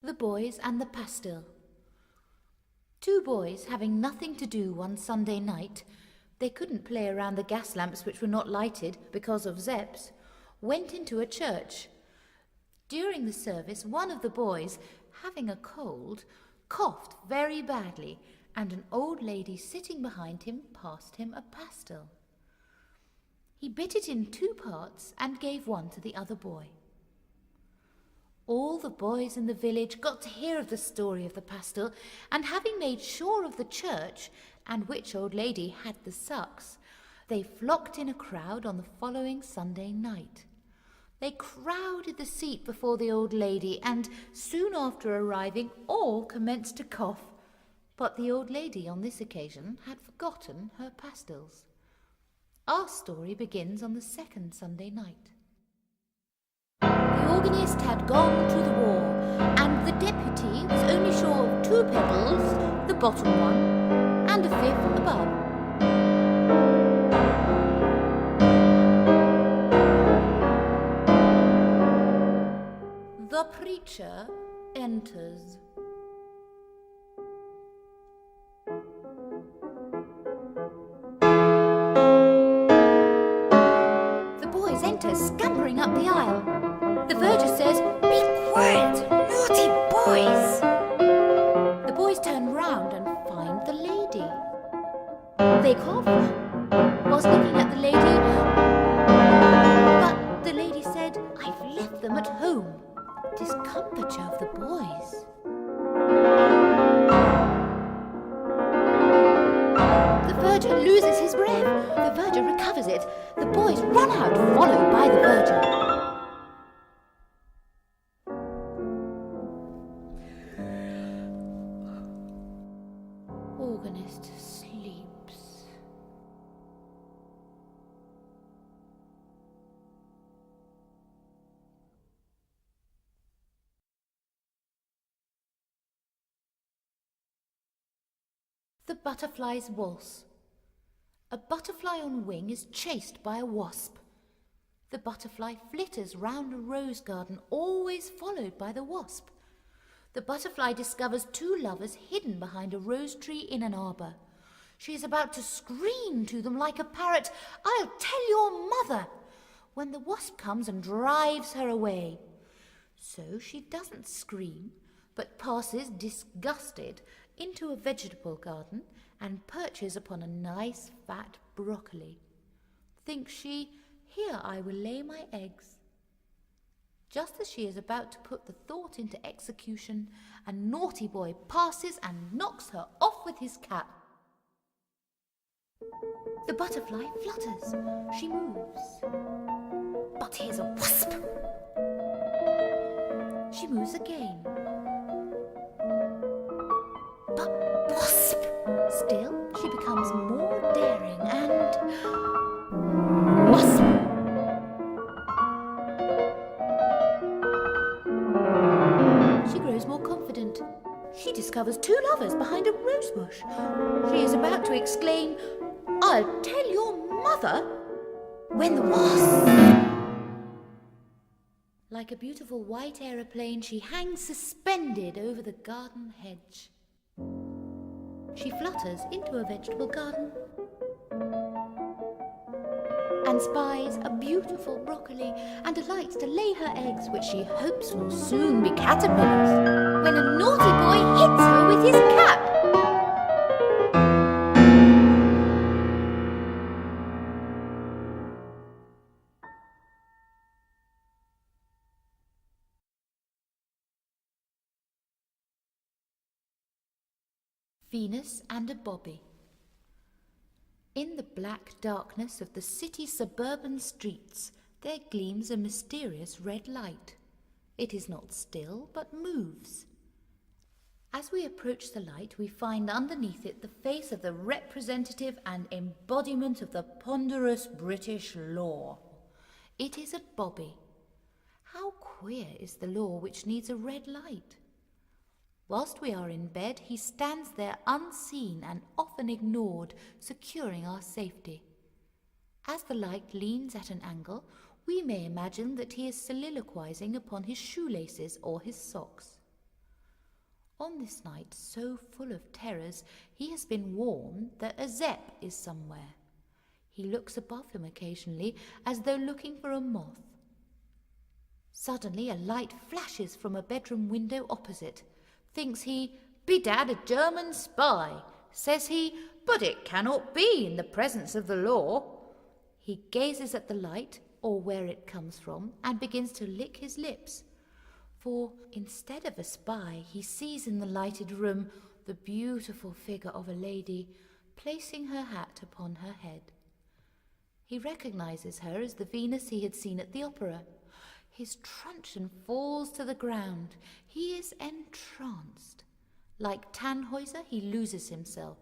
The Boys and the Pastille. Two boys, having nothing to do one Sunday night, they couldn't play around the gas lamps which were not lighted because of Zepps, went into a church. During the service, one of the boys, having a cold, coughed very badly, and an old lady sitting behind him passed him a pastille. He bit it in 2 parts and gave one to the other boy. All the boys in the village got to hear of the story of the pastille, and having made sure of the church and which old lady had the sucks, they flocked in a crowd on the following Sunday night. They crowded the seat before the old lady, and soon after arriving all commenced to cough, but the old lady on this occasion had forgotten her pastilles. Our story begins on the 2nd Sunday night. The organist had gone to the war, and the deputy was only sure of 2 pedals, the bottom one, and a 5th above. The preacher enters. The boys enter, scampering up the aisle. The verger says, "Be quiet, naughty boys!" The boys turn round and find the lady. They cough, whilst looking at the lady, but the lady said, "I've left them at home." Discomfiture of the boys. The verger loses his breath. The verger recovers it. The boys run out, followed by the verger. Organist sleeps. The Butterfly's Waltz. A butterfly on wing is chased by a wasp. The butterfly flitters round a rose garden, always followed by the wasp. The butterfly discovers 2 lovers hidden behind a rose tree in an arbour. She is about to scream to them like a parrot, "I'll tell your mother," when the wasp comes and drives her away. So she doesn't scream, but passes disgusted into a vegetable garden and perches upon a nice fat broccoli. Thinks she, "Here I will lay my eggs." Just as she is about to put the thought into execution, a naughty boy passes and knocks her off with his cap. The butterfly flutters. She moves. But here's a wasp. She moves again. But wasp! Still, she becomes more daring and... wasp! She grows more confident. She discovers 2 lovers behind a rose bush. She is about to exclaim, "I'll tell your mother," when the wasp... Like a beautiful white aeroplane, she hangs suspended over the garden hedge. She flutters into a vegetable garden and spies a beautiful broccoli and alights to lay her eggs, which she hopes will soon be caterpillars, when a naughty boy hits her with his cap. Venus and a Bobby. In the black darkness of the city's suburban streets, there gleams a mysterious red light. It is not still, but moves. As we approach the light, we find underneath it the face of the representative and embodiment of the ponderous British law. It is a Bobby. How queer is the law which needs a red light? Whilst we are in bed, he stands there unseen and often ignored, securing our safety. As the light leans at an angle, we may imagine that he is soliloquizing upon his shoelaces or his socks. On this night so full of terrors, he has been warned that a Zepp is somewhere. He looks above him occasionally, as though looking for a moth. Suddenly a light flashes from a bedroom window opposite. Thinks he, "Bedad, a German spy," says he, "but it cannot be in the presence of the law." He gazes at the light, or where it comes from, and begins to lick his lips. For instead of a spy, he sees in the lighted room the beautiful figure of a lady placing her hat upon her head. He recognizes her as the Venus he had seen at the opera. His truncheon falls to the ground. He is entranced. Like Tannhäuser, he loses himself.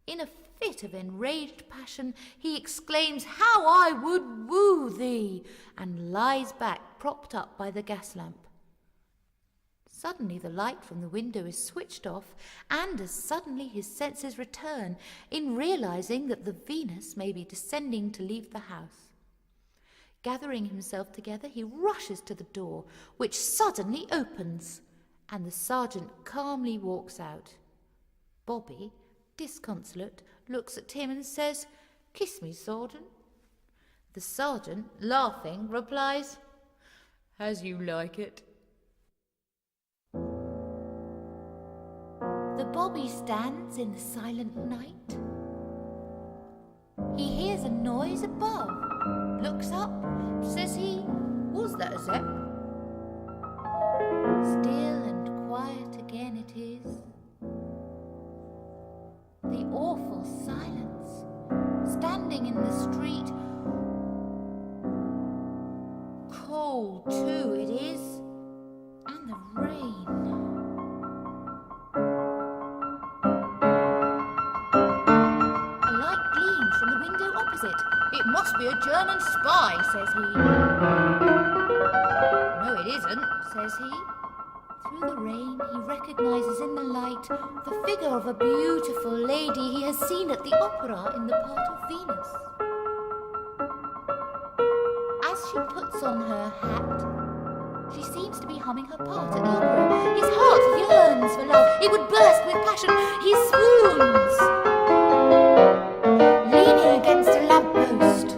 In a fit of enraged passion, he exclaims, "How I would woo thee!" and lies back, propped up by the gas lamp. Suddenly the light from the window is switched off, and as suddenly his senses return in realizing that the Venus may be descending to leave the house. Gathering himself together, he rushes to the door, which suddenly opens, and the sergeant calmly walks out. Bobby, disconsolate, looks at him and says, "Kiss me, sergeant." The sergeant, laughing, replies, "As you like it." The Bobby stands in the silent night. He hears a noise above, looks up, says he, "Was that a Zepp?" Still and quiet again it is. The awful silence, standing in the street. Cold too it is, and the rain. "It must be a German spy," says he. "No, it isn't," says he. Through the rain, he recognizes in the light the figure of a beautiful lady he has seen at the opera in the part of Venus. As she puts on her hat, she seems to be humming her part at the opera. His heart yearns for love. It would burst with passion. He swoons. Leaning against a lamppost.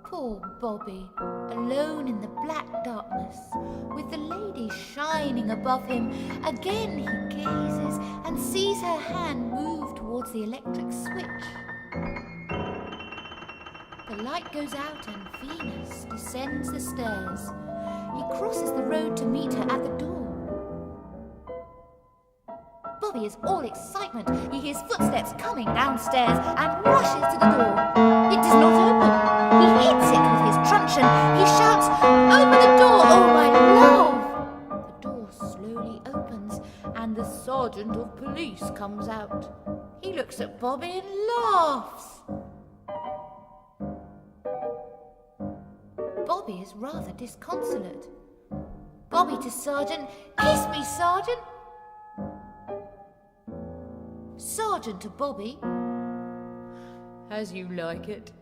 Poor Bobby, alone in the black darkness, with the lady shining above him. Again he gazes and sees her hand move towards the electric switch. The light goes out and Venus descends the stairs. He crosses the road to meet her at the door. Bobby is all excitement. He hears footsteps coming downstairs and rushes to the door. It does not open. He hits it with his truncheon. He shouts, "Open the door, oh my love!" The door slowly opens and the sergeant of police comes out. He looks at Bobby and laughs. Bobby is rather disconsolate. Bobby to sergeant, "Kiss me, sergeant." Sergeant to Bobby, "As you like it."